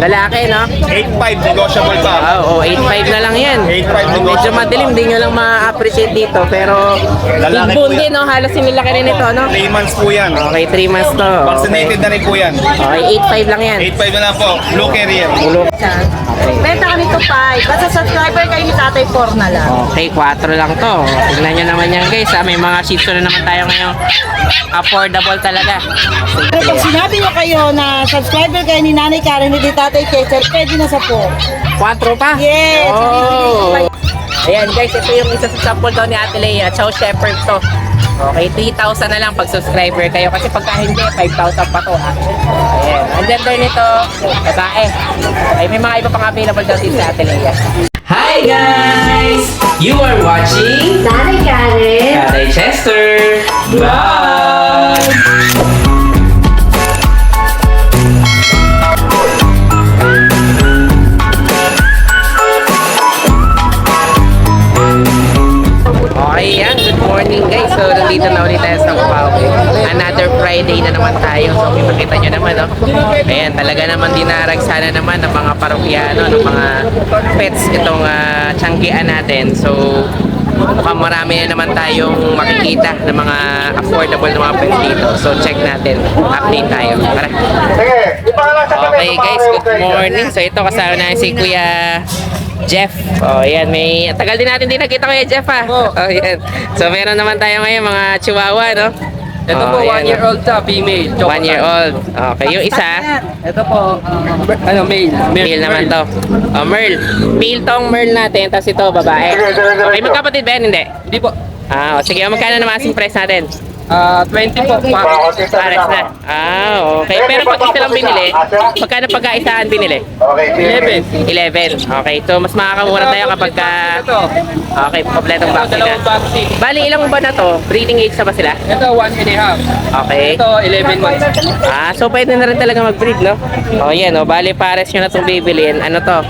Lalaki, no? 8.5 negotiable pa. Oo, 8.5 na lang yan. 8.5 Medyo madilim, hindi nyo lang ma-appreciate dito. Pero, Lalaki big po bone yan. din, no? Halos sinilaki rin ito, no? 3 months po yan. Okay, 3 months to. Vaccinated na rin po yan. Okay, 8.5 lang yan. 8.5 na lang po. Blue Carrier. Bulok. Benta kami to 5. Basta subscriber kayo ni Tatay 4 na lang. Okay, 4 lang to. Tignan nyo naman yan, guys. May mga Shih Tzu na naman tayo ngayon. Affordable talaga. Pero pag sinabi nyo kayo na subscriber kayo ni Nanay Karen ni Tatay Ketcher, pwede na sa 4. 4 pa? Yes! Oh. Ayan guys, ito yung isa sa sample daw ni Ate Leia. Chow Shepherd to. Okay, 3,000 na lang pag subscriber kayo. Kasi pagka hindi, 5,000 pa to ha. Ayan. Ang gender nito, babae. Ay, may mga iba pang available daw dito sa Ate Leia. Hi guys! You are watching Nanay Karen! Ate Chester! Bye! Okay yan, good morning guys. So nandito na ulit tayo sa Bukawi. Another Friday na naman tayo. So makikita nyo naman, no? Ayan, talaga naman dinaragsana naman ng mga parokyano, ng mga pets itong tiyanggian natin. So mukhang marami na naman tayong makikita ng mga affordable na mga pets dito. So check natin, update tayo. Tara. Okay guys, good morning. So ito kasama na si Kuya Jeff. Oh, yan. May tagal din natin nakita Kuya Jeff ha. Oh, yan. So meron naman tayo ngayon mga chihuahua, no? Ito po, 1-year-old sa female. 1 year old. Okay, yung isa, Ito po, male. male naman to. Oh, Merl. Male tong Merl natin, tapos ito, babae. Okay, magkapatid ba yan? Hindi. Hindi po. Sige, magkano naman asking price natin? 20 po. Pares na. Okay. Pero pag isa lang binili, magkano pagkaisaan binili? 11. 11. Okay, so mas makakamura tayo kapag ka... Ito. Okay, kompletong vaccine na. Dalawang vaccine. Bali, ilang ba na to? Breeding age na ba sila? Ito, 1.5. Okay. Ito, 11 months. So pwede na rin talaga mag-breed, no? Yan, bali pares nyo na itong bibilin. Ano to?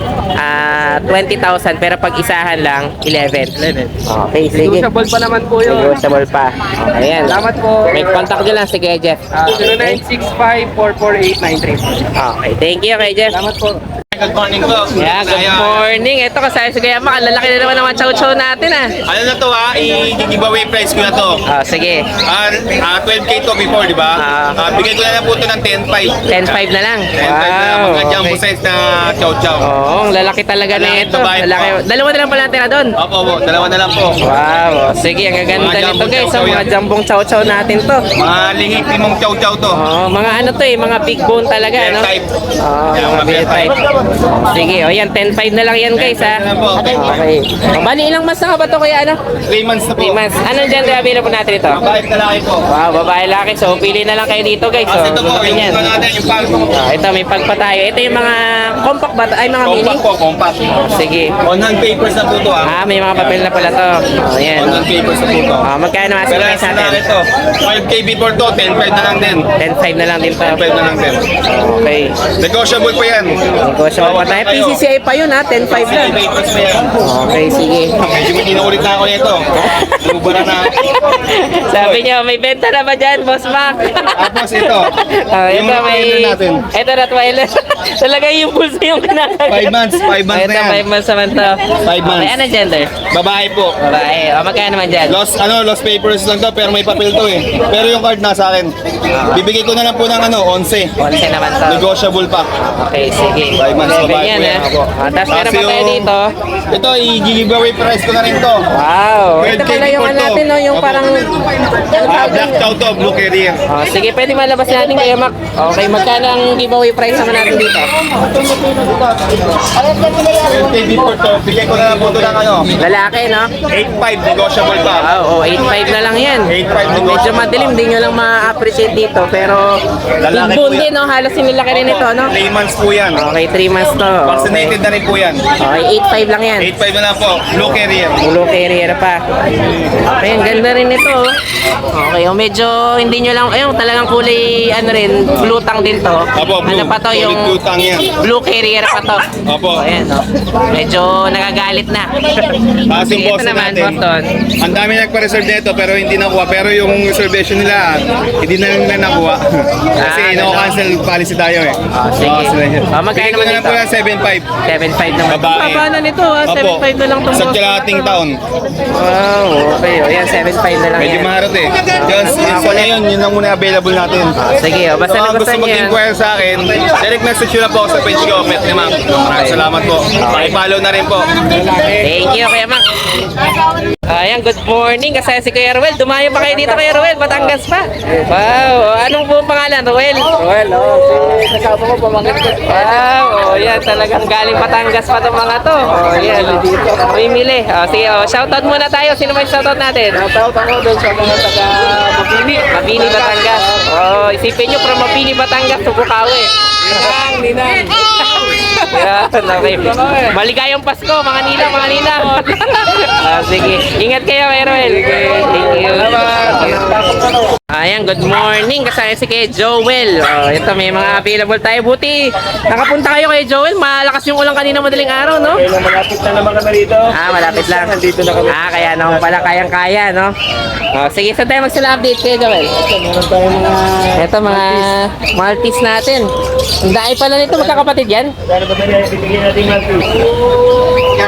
20,000, pero pag isahan lang, 11. 11. Okay, sige. Negotiable pa naman po yun. Negotiable pa. Okay, yan. Salamat po. May contact nyo lang, sige, Jeff. 0965-448-93. Okay, thank you kay Jeff. Salamat po. Good morning po. Yeah, good morning. Ito kasama si Kuya Mac. Ang lalaki na naman ng mga chow-chow natin Ano na to ha? I-giveaway price ko na to. Sige. 12K to before, di ba? Bigay ko na lang po ito ng 10.5. 10.5 na lang. 10.5 na lang. Mga jumbo size na chow-chow. Oo, ang lalaki talaga na Lalaki, ito. babae po. Lalaki. Dalawa na lang pala natin na doon. Opo, dalawa na lang po. Wow. Sige, ang gaganda Mga nito jambong guys. chow-chow Mga yan. jambong chow-chow natin to. Mga lihitimong chow-chow to. Mga ano to mga big bone talaga, no? Bear type. Mga Mga bear bear type. Sige, yan, 10.5 na lang yan guys, ha? Ano po? Okay. Bali, ilang months na ka ba to kuya, ano? 3 months na po. 3 months. Anong gender available natin ito? Babae na laki po. Wow, babae laki. So, pili na lang kayo dito guys. So, Ito po, yung yan. ano natin, yung pag Ito, may pagpa tayo. Ito yung mga compact ba? Ay, mga mini? compact po, compact. Sige. On hand papers na po to May mga papel na pala to. Ayan. On hand papers na po to. Magkano mas Pero price sa natin? ito, 5K before to, 10.5 na lang din. 10.5 na lang din to. 10.5 na lang din. Okay. Negotiable pa yan. Negosyo pa tayo. PCCI pa yun ha, 10.5 lang. Papers na yan. Okay, sige. Medyo inuulit na ako nito. Lubara na. Sabi niyo, may benta na ba dyan, Boss Mac? Tapos ito. Ito Yung may... Rottweiler natin. Ito Rottweiler. Talaga yung bulsa yung kinakagat. 5 months. 5 months na Ito, yan. 5 months naman to. 5 months. Okay, ano gender? Babae po. Babae. Magkano naman dyan? Lost papers lang to, pero may papel to eh. Pero yung card nasa akin. Bibigay ko na lang po ng 11. 11 naman to. Negotiable pa. Okay, sige. 5 months 11 babae yan, po yan ha? ako. Tapos meron pa tayo dito. Ito, i-giveaway price ko na rin to. Wow. Ito 12K pala yung before ano to. natin, no? Yung Opo. parang... Black chow to, blue carrier. Sige, pwede malabas natin kayo, Mac. Okay, magkano ang giveaway price naman natin dito? 12K before to, bigay ko na lang po ito ng ano. Lalaki, no? 8.5 negotiable pa. Oo, 8.5 na lang yan. 8.5 Medyo madilim, hindi nyo lang ma-appreciate dito. Pero, Lalaki big po bone yan. din, no? Halos sinilaki rin ito, no? 3 months po yan. Okay, 3 months to. Vaccinated na rin po yan. Okay, 8.5 lang yan. 8.5 na lang po, blue carrier. Ulo carrier pa. Okay, ang ganda rin ito. Okay, medyo hindi nyo lang, ayun, talagang kulay, ano rin, blue tang din to. Opo, blue. Ano pa to, Solid yung blue tang yan. blue carrier pa to. Opo. Ayan, no? Medyo nagagalit na. Tapos yung Ito Boston naman, natin, Boston. ang dami nagpa-reserve nito pero hindi nakuha. Pero yung reservation nila, hindi na nila nakuha. Kasi ganun. no-cancel policy tayo eh. Sige. Magkano Magkano naman ko lang 7.5. 7.5 naman. Babae. Baba na nito ha. 7.5 na lang itong Sa boss. kalahating taon. Wow, okay. O yan, 7.5 na lang Medyo yan. maharap eh. Just, sa ngayon, yun lang muna available natin. Sige, o, basta So, kung gusto nagustuhan niyo yan. mag-inquire sa akin, direct message nyo na po ako sa page ko, Pet ni Ma'am. Maraming salamat po. Pakipollow na rin po. Thank you, Kuya Mac. Ayan, good morning. Kasaya si Kuya Ruel. Dumayo pa kayo dito, Kuya Ruel. Batangas pa. Wow. Anong buong pangalan, Ruel? Ruel, kasama ko pamangkin ko. Wow. Oh, yan. Talagang galing Batangas pa itong mga to. Oh, yan. Mamimili. Oh, sige, oh, shoutout muna tayo. Sino may shoutout natin? Shoutout ako doon sa mga taga Mabini. Mabini, Batangas. Oh, isipin nyo from Mabini, Batangas to Bukawi. Ninang. Yan, okay. Maligayang Pasko, mga ninang, mga ninang. Sige. Ingat kayo, Meroel. Thank you. Ayan, good morning. Kasaya si kay Joel. Oh, ito, may mga available tayo. Buti, nakapunta kayo kay Joel. Malakas yung ulang kanina madaling araw, no? Malapit na naman kami rito. Malapit lang. Nandito na kami. Kaya naman pala, kayang-kaya, no? Oh, sige, saan tayo mag-update kay Joel? Meron tayong mga... Ito, mga Maltese natin. Ang dahil pala nito, magkakapatid yan? Ano ba tayo? Bibigyan natin natin.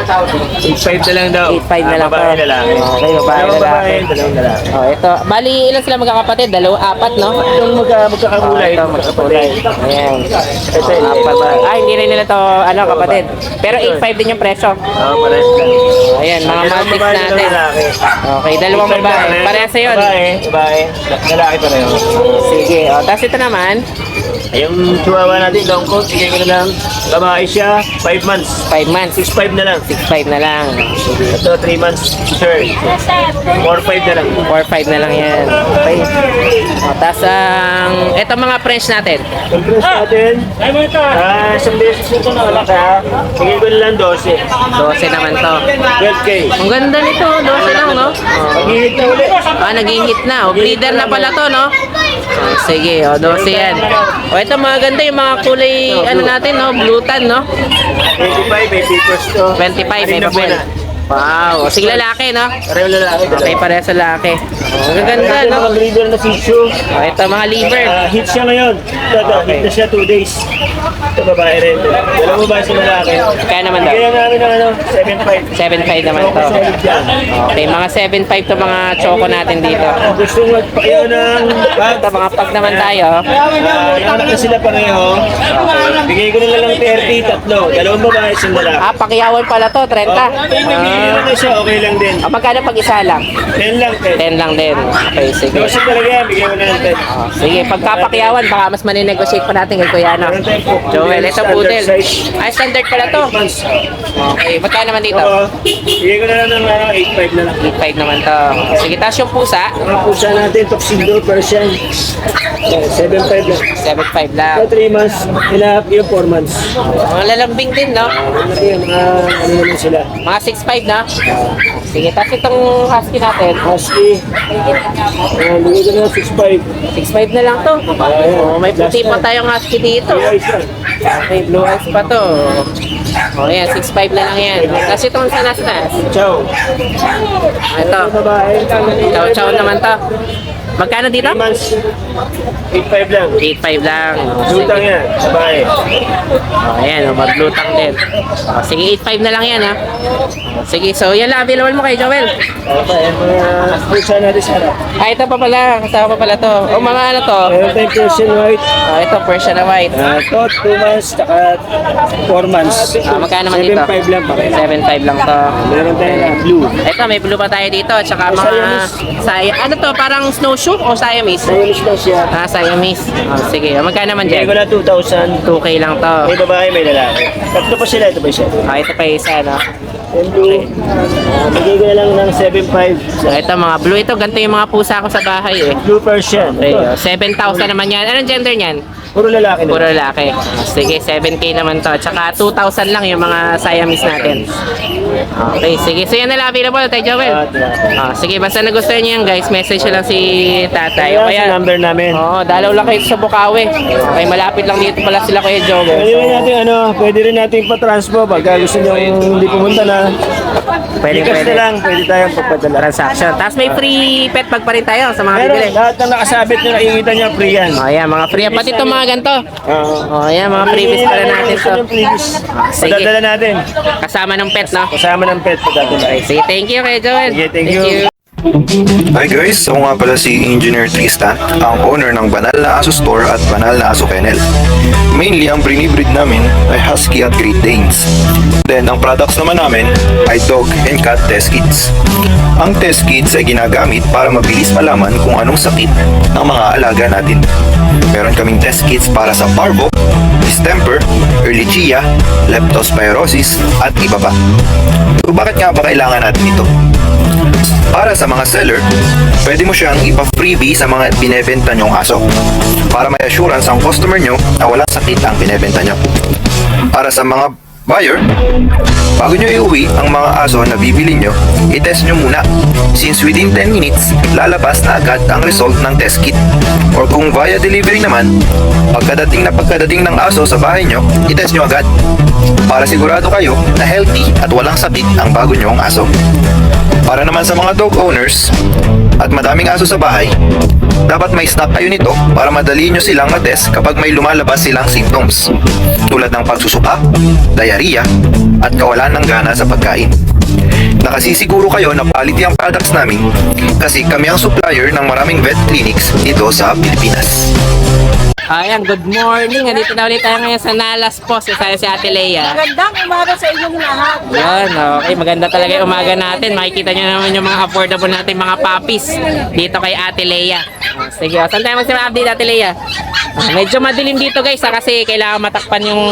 8.5 na lang daw. 8.5 na lang Babae po. lalaki. Okay, babae Dalawang babae, lalaki. dalawang lalaki. Oh, ito. Bali, ilan sila magkakapatid? Apat, no? Yung magkakakulay. Ito, magkakulay. Ayan. Apat ba? Hindi rin nila to, kapatid. Pero 8.5 din yung presyo. Pares lang. Ayan, mga Dalawang Maltese babae, natin. dalawang lalaki. Okay, dalawang 8.5 babae. lang, Parehas sa yun. Babae. Lalaki pa rin. Sige. O, tapos ito naman, Yung chihuahua natin, long coat, bigyan ko na lang. Babae siya, 5 months. 5 months. 6.5 na lang. 6.5 na lang. Ito, 3 months, sir. 4.5 na lang. 4.5 na lang yan. Okay. O, tapos ito mga French natin. Yung price natin, isang beses nito na wala ka. Bigyan ko na lang 12. 12 naman to. 12K. Ang ganda nito, 12 lang, no? Pag-hihit na ulit. Nag-hit na. O, breeder na pala to, no? Sige, 12 yan. O, ito mga ganda yung mga kulay, natin, no? Blutan, no? 25, may papers to. 25, may papel. Wow. O, sige, lalaki, no? Pareho lalaki. Okay, pareha sa lalaki. O, ang ganda, Ito, no? mga breeder na Shih Tzu. O, ito, mga liver. Hit siya ngayon. Hit na siya 2 days. Ito, babae rin. Dalawang babae sa lalaki. Kaya naman daw. Bigyan namin ng 7.5. 7.5 naman to. Solid yan. Okay, mga 7.5 to mga choco natin dito. Kung gusto mo magpakayo ng bag, Ito, mga pag naman tayo. anak na sila pareho. Bigay ko na lang 30, tatlo. Dalawang babae, isang lalaki. Pakiyawan pala to, 30. Bigyan na siya, okay lang din. Magkano pag isa lang? 10 lang, 10. 10 lang din. Okay, sige. Dosa talaga yan, bigyan ko na lang 10. Sige, pagkapakiyawan, baka mas maninegotiate pa natin kay Kuya, no? Joel, ito poodle. Ay, standard pala to. Okay, magkano naman dito? Oo. Bigyan ko na lang ng 8.5 na lang. 8.5 naman to. Sige, tapos yung pusa, Mga pusa natin, Tuxedo, Persian. 7.5 lang. 7.5 lang. Ito 3 months, hilap yung 4 months. Mga lalambing din, no? Mga ano naman sila. Mga 6.5 na. Sige, tapos itong husky natin, Husky. Bigyan ko na lang 6.5. 6.5 na lang to. Oh, may puti pa tayong husky dito. May blue eyes pa to. Oh, yan, 6.5 na lang yan. Tapos itong sanas-nas. Ciao. Ito, Babae. chow-chow naman to. Magkano dito? 3 months. 8.5 lang. 8.5 lang. Lutang yan. Babae. Oh, ayan, maglutang din. Oh, sige, 8.5 na lang yan, ha. Sige, so yan lang available mo kay Joel. Yung mga pusa natin sa harap. Ito pa pala, kasama pa pala to. O mga ano to? Meron tayong Persian White. Ito, Persian na white. Ito, 2 months, tsaka 4 months. Magkano naman dito? 7.5 lang pa. 7.5 lang to. Meron tayong blue. Ito, may blue pa tayo dito. Tsaka mga... Ano to? Parang snowshoe o Siamese? Siamese lang siya. Siamese. Oh, sige, magkano naman Bigay dyan? ko na 2,000. 2K lang to. May babae, may lalaki. Tatlo pa sila, ito pa isa. Ito pa isa, no? Yung blue, bigay ko na lang ng 7.5. So, ito, mga blue. Ito, ganito yung mga pusa ko sa bahay, eh. Blue Persian. Okay, Ito, 7,000 naman yan. Anong gender niyan? puro lalaki na. Puro lalaki. Sige, 7K naman to. Tsaka 2,000 lang yung mga Siamese natin. Okay, sige. So yan na lang available, Tay Joel. Sige, basta nagustuhan niyo yan, guys. Message nyo lang si Tatay. O Kaya sa number namin. dalaw lang kayo sa Bukawi. Okay, malapit lang dito pala sila Kuya Joel. Pwede rin natin pwede rin natin pa-transpo pagka gusto nyo hindi pumunta na. Pwede, Gcash pwede. na lang, pwede tayong pagpadala. Transaction. Tapos may free pet bag pa rin tayo sa mga Pero bibili. lahat ng nakasabit na nakikita niya, free yan. Oh, ayan, mga free. Pati itong mga ganito. Oo. Oh, ayan, mga freebies pala natin to. Sige. Padadala natin. Kasama ng pet, no? Kasama ng pet, padadala. Okay, sige, thank you, Kuya Joel. Sige, thank you. Hi guys, ako nga pala si Engineer Tristan, ang owner ng Banal na Aso Store at Banal na Aso Kennel. Mainly, ang brinibreed namin ay Husky at Great Danes. Then, ang products naman namin ay Dog and Cat Test Kits. Ang test kits ay ginagamit para mabilis malaman kung anong sakit ng mga alaga natin. Meron kaming test kits para sa parvo, distemper, ehrlichia, leptospirosis, at iba pa. So, bakit nga ba kailangan natin ito? Para sa mga seller, pwede mo siyang ipa-freebie sa mga binebenta nyong aso para may assurance ang customer nyo na walang sakit ang binebenta nyo. Para sa mga buyer, bago nyo iuwi ang mga aso na bibili nyo, i-test nyo muna. Since within 10 minutes, lalabas na agad ang result ng test kit. Or kung via delivery naman, pagkadating ng aso sa bahay nyo, i-test nyo agad. Para sigurado kayo na healthy at walang sakit ang bago nyong aso. Para naman sa mga dog owners at madaming aso sa bahay, dapat may stock kayo nito para madali nyo silang matest kapag may lumalabas silang symptoms tulad ng pagsusuka, diarrhea, at kawalan ng gana sa pagkain. Nakasisiguro kayo na quality ang products namin kasi kami ang supplier ng maraming vet clinics dito sa Pilipinas. Ayan, good morning. Andito na ulit tayo ngayon sa Nalas Post. Isa si Ate Lea. Magandang umaga sa inyong lahat. Yan, okay. Maganda talaga yung umaga natin. Makikita nyo naman yung mga affordable natin mga puppies dito kay Ate Lea. Sige, saan tayo magsimula-update, Ate Lea? Medyo madilim dito guys kasi kailangan matakpan yung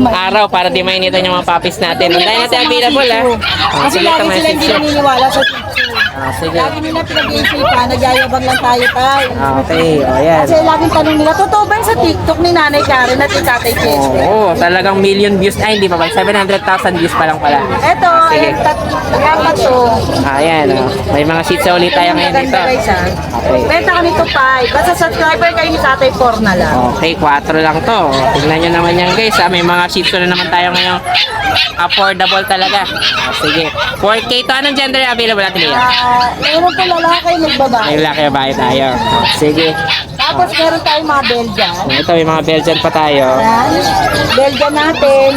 araw para di mainitan yung mga puppies natin. Ang dahil natin available ha. Kasi Sige, lagi tama, sila hindi sige. naniniwala sa picture. Sige. Lagi nila pinag-iisipan, nagyayabang lang tayo tayo. Okay, o yan. Kasi laging tanong nila, totoo ba yung sa TikTok ni Nanay Karen at ni Tatay Chester? Oo, talagang million views. Ay, hindi pa ba? 700,000 views pa lang pala. Eto, Sige. yung apat to. Ayan, oh. May mga seats ulit tayo ngayon dito. Maganda guys ha. Okay. Benta kami to 5. Basta subscriber kayo ni Tatay 4 na lang. Okay, 4 lang to. Tignan nyo naman yan guys. May mga seats na naman tayo ngayon. Affordable talaga. Sige. 4K to. Anong gender available natin Lea? Meron po lalaki, may babae. May laki babae tayo. Sige. Tapos meron tayong mga Belgian. Ito, may mga Belgian pa tayo. Yan. Belgian natin.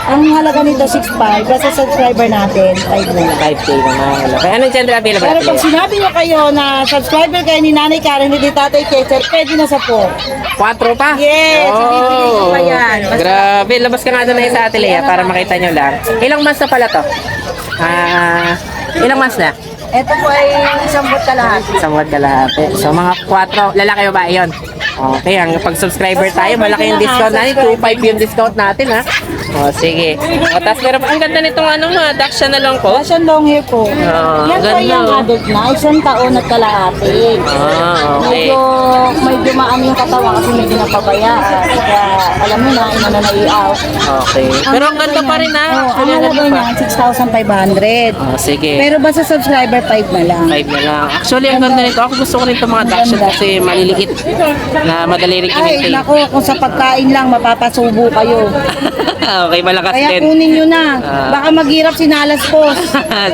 Ang halaga nito 6.5. Basta subscriber natin 5 na lang. 5K naman. Okay. Anong gender available Pero natin pag Lea? sinabi nyo kayo na subscriber kayo ni Nanay Karen ni Tatay Chester, pwede na sa po. 4 pa? Yes, ibibigay ko pa yan. Basta- Grabe, labas ka nga doon na sa Ate Lea para makita nyo lang. Ilang months na pala to? Ilang months na? Ito po ay isang buot kalahati. Isang word kalahati. So mga 4, lalaki ba babae yun? Okay, ang pag-subscriber tayo, malaki yung discount natin. 2.5 yung discount natin ha. O sige. O tapos meron ang ganda nitong ano mga Dachshund na long coat. Russian long hair po. Yan po ganda. yung adult na, isang taon at kalahati. Okay. May dumaan yung katawan kasi medyo napabayaan. Kaya alam mo na, ina na naiaw. Okay. Pero ang ganda pa rin ha. Oo, ang Actually, ang halaga ganda niya, pa. 6,500. O sige. Pero basta subscriber 5 na lang. 5 na lang. Actually, ang ganda nito. Ako gusto ko rin itong mga Dachshund kasi maliliit na madali rin Ay, i-maintain. naku, kung sa pagkain lang, mapapasubo kayo. Okay, malakas Kaya din. kunin nyo na. Ah. Baka maghirap si Nalas Post.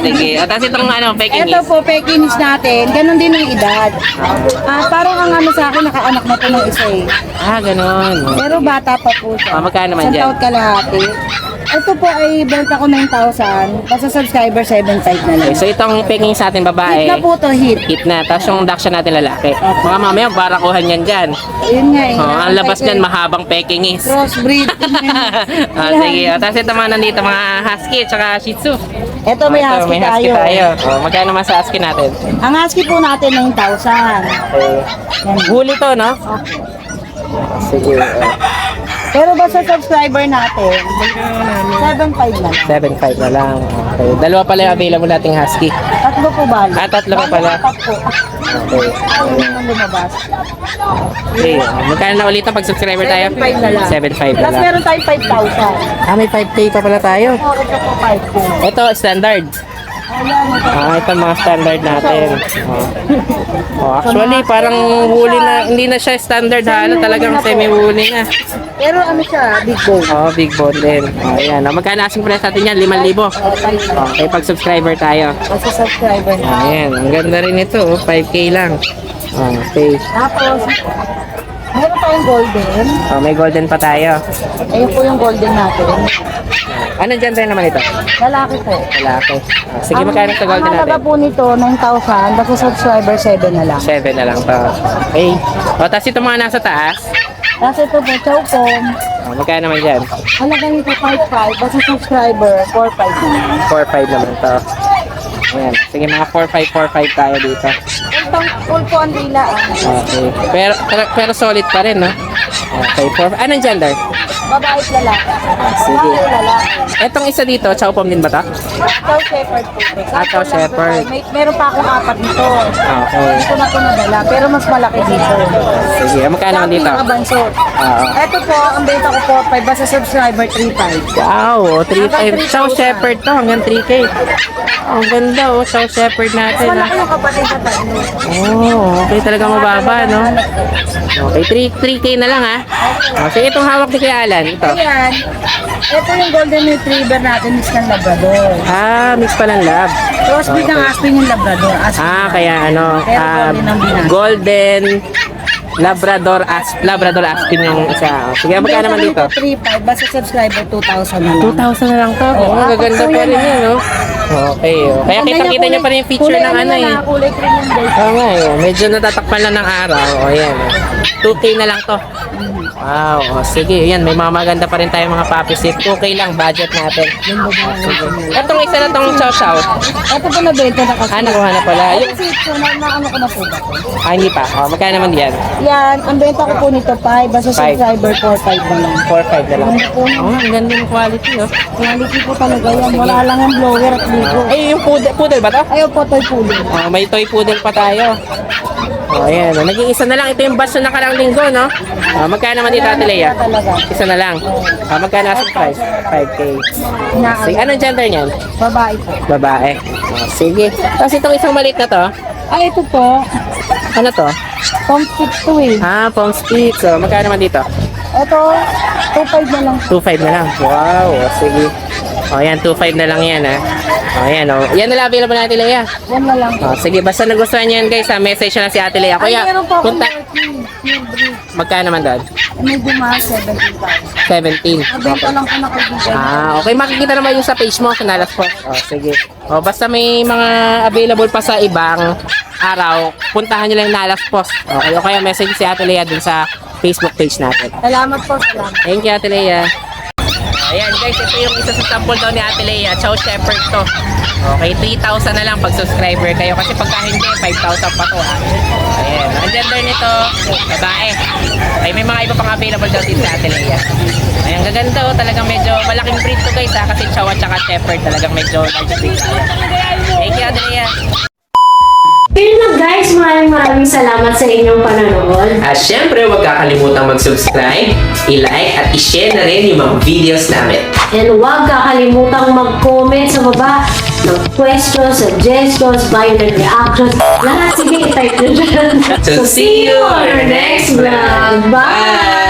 Sige. At tapos itong ano, Pekingese. Ito po, Pekingese natin. Ganon din ang edad. Parang ang ano sa akin, nakaanak na po ng isa eh. Ganun. Pero bata pa po siya. Magkano naman Isang dyan? taon kalahati. Ito po ay benta ko 9,000. Basta subscriber 7.5 na lang. Okay, so itong Peking sa atin babae. Hit na po to, hit. Hit na. Tapos yung Dachshund natin lalaki. Mga mamaya, barakuhan yan dyan. Yun nga eh. Ang labas niyan, mahabang Pekingese. Crossbreed. Sige. Tapos ito mga nandito, mga Husky at saka Shih Tzu. Ito may Ito, husky tayo. Magkano naman sa Husky natin? Ang husky po natin 9,000. Yan. Huli to, no? Sige. Pero basta subscriber natin, 7.5 na lang. 7.5 na lang. Okay. Dalawa pala yung available nating Husky. Tatlo po ba? Tatlo pa pala. Apat po. Okay. Ayaw naman lumabas. Okay. Magkano na ulit pag subscriber tayo? 7.5 na lang. 7.5 na Plus lang. meron tayong 5,000. May 5K pa pala tayo. Oh, ito po 5 po. Ito, standard. Ito mga standard natin. Actually, parang woolly na, hindi na siya standard halo, talagang semi-woolly na. Pero ano siya, big bone. Big bone din. Ayan. Magkano asking price natin yan? 5,000. Okay, pag subscriber tayo. Kasi subscriber na. Ayan, ang ganda rin ito. 5K lang. Okay. Tapos, meron tayong golden. May golden pa tayo. Ayun po yung golden natin. Anong gender naman ito? Lalaki po. Lalaki. Sige, magkano sa golden Ang halaga natin? po nito, 9,000. Basta subscriber, 7 na lang. 7 na lang to. Okay. Tapos ito mga nasa taas. Tapos ito po, Chowcom. Magkano naman dyan? Halaga nito, 5,500. Basta subscriber, 4,500 na lang. 4-5 naman to. Ayan. Sige, mga 4-5 tayo dito. Full po ang dila. Okay. Pero solid pa rin, no? Okay. Anong gender? Babae at lalaki. Sige. Babae, lalaki. Etong isa dito, chow pom din ba to? Chow Shepherd po. Chow Shepherd. Meron pa akong 4 nito. Okay. Ito na ito nadala, pero mas malaki dito. Sige, magkano naman dito? Pinakabanso. Oo. Ito po, ang benta ko 4,500. Basta subscriber, 3,500. Wow, 3,500. Chow Shepherd to, hanggang 3K. Ang ganda, chow Shepherd natin, Malaki ha? yung kapatid sa tatlo. Okay, talaga mababa, no? Okay, 3K na lang, ha? Okay, itong hawak ni Kuya Alan, ito. Ayan. Ito yung golden retriever natin, mix ng Labrador. Mix pa ng lab. Crossbreed ng Aspin yung Labrador. Aspin. Kaya ano, Pero golden ang binasa. golden Labrador Aspin yung isa. Sige, magkano naman dito? 3,500. Basta subscriber, 2,000 na lang. 2,000 na lang to. Gaganda pa rin yun, no? Okay, Kaya kita-kita nyo pa rin yung feature ng ano, eh. Kulay cream yung guys. Oo nga, medyo natatakpan lang ng araw. Ayan, 2K na lang to. Wow, sige, yan, may mga maganda pa rin tayo mga puppy seat. 2K lang, budget natin. Sige. Etong isa na tong chow. Ito po nabenta na kasi. Nakuha na pala. Kasi ito, ano ko na po ba? Hindi pa. Magkano naman yan? Yan, ang benta ko po nito 5, basta Five. subscriber 4,500 na lang. 4-5 na lang. Ang ganda ng quality, oh. Quality po talaga yan. Wala lang ang blower at ligo. Yung poodle ba to? Ayaw po, toy pulo. May toy poodle pa tayo. Ayan, nag-iisa na lang. Ito yung batch na nakarang linggo, no? Magkano naman dito, Ate Lea? Talaga. Isa na lang. Magkano asking price? 5K. Sige, anong gender niyan? Babae po. Babae. Sige. Tapos itong isang maliit na to, Ay, ito po. ano to? Comfit to eh. Palm Split. So, magkano naman dito? Ito, 2,500 na lang. 2.5 na lang. Wow, sige. Yan, 2.5 na lang yan, ha. Yan, Yan na lang available natin, Lea. Yan na lang. Sige, basta nagustuhan niyo yan, guys, message na lang si Ate Lea. Ay, Kuya, meron po akong punta. Magkano naman doon? Medyo mahal, 17,000. 17. Nabenta lang po na kaibigan. Okay, makikita naman yung sa page mo, sa Nalas po. Sige. Basta may mga available pa sa ibang araw, puntahan nyo lang yung Nalas Post. Okay, o kaya message si Ate Lea dun sa Facebook page natin. Salamat po, salamat. Thank you, Ate Lea. Ayan guys, ito yung isa sa sample daw ni Ate Lea. Chow Shepherd to. Okay, 3,000 na lang pag subscriber kayo. Kasi pagka hindi, 5,000 pa to, ha. Ayan, ang gender nito, babae. Okay, may mga iba pang available daw din sa Ate Lea. Ayan, gaganda, talagang medyo malaking breed to, guys, ha. Kasi Chow at saka Shepherd, talagang medyo large breed. Thank you, Ate Lea. Yun lang guys, maraming salamat sa inyong panonood. At syempre, huwag kakalimutang mag-subscribe, i-like at i-share na rin yung mga videos namin. And huwag kakalimutang mag-comment sa baba ng questions, suggestions, violent reactions. Lahat sige, i-type nyo dyan. So see you on our next vlog. Bye!